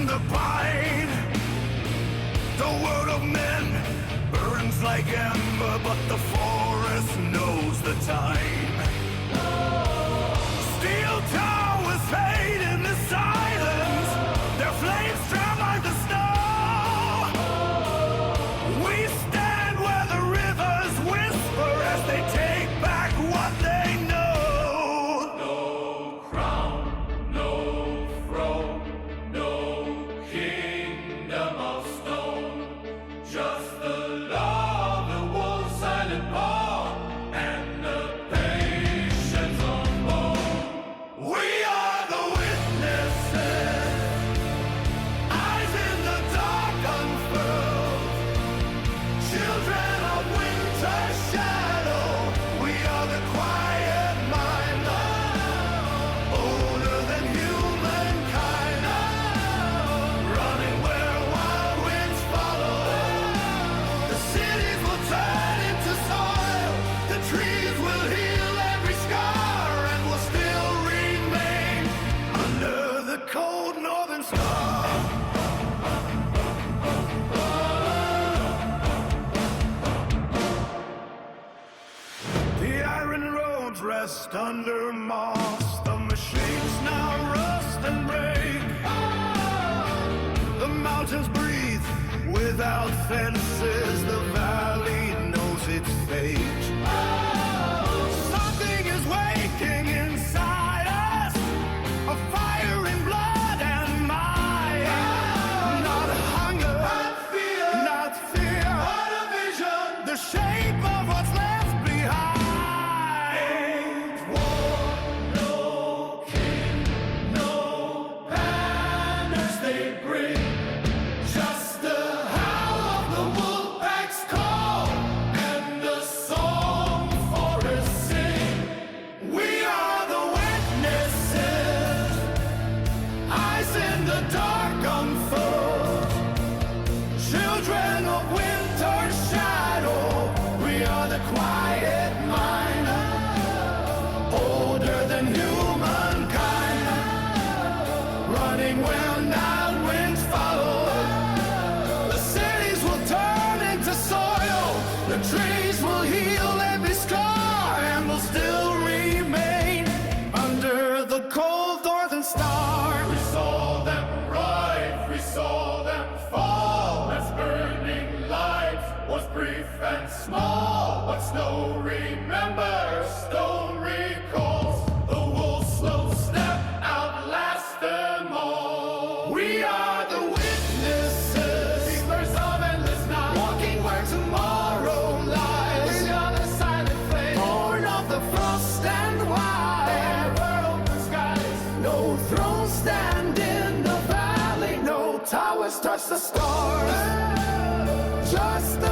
the pine. The world of men burns like ember, but the forest knows the time. Steel towers fade in the silence, their flames drown like the snow. We stand where the rivers whisper as they take back what they know. No crown, no throne, no kingdom of stone, just the law, the wolf's silent paw, and the patience of bone. We are the witnesses, eyes in the dark unfurled, children of winter's shadow. We are the quiet mind, older than humankind, running where wild winds follow. The cities will turn into soil, the trees will heal every scar, and will still remain under the cold northern star. The iron roads rest under moss, the machines now rust and break. The mountains breathe without fences, the valley knows its fate. Something is waking inside us, a fire in blood and mind. Not hunger, not fear, but a vision, the shape of what's left behind. No king, no banners they bring, just the howl of the wolf pack's call, and the song forests sing. We are the witnesses, eyes in the dark unfold, children of winter's shadow. We are the quiet mind, older than humankind, running where night winds follow. The cities will turn into soil, the trees will heal every scar, and will still remain under the cold northern star. We saw them rise, we saw them fall, as burning light was brief and small. What snow remembers, stone recalls, the wolf's slow step outlasts them all. We are the witnesses, Keepers of endless night, walking where tomorrow lies, we are the silent flame, born of the frost and wine. ever open skies. No throne stand in the valley, no towers touch the stars, just the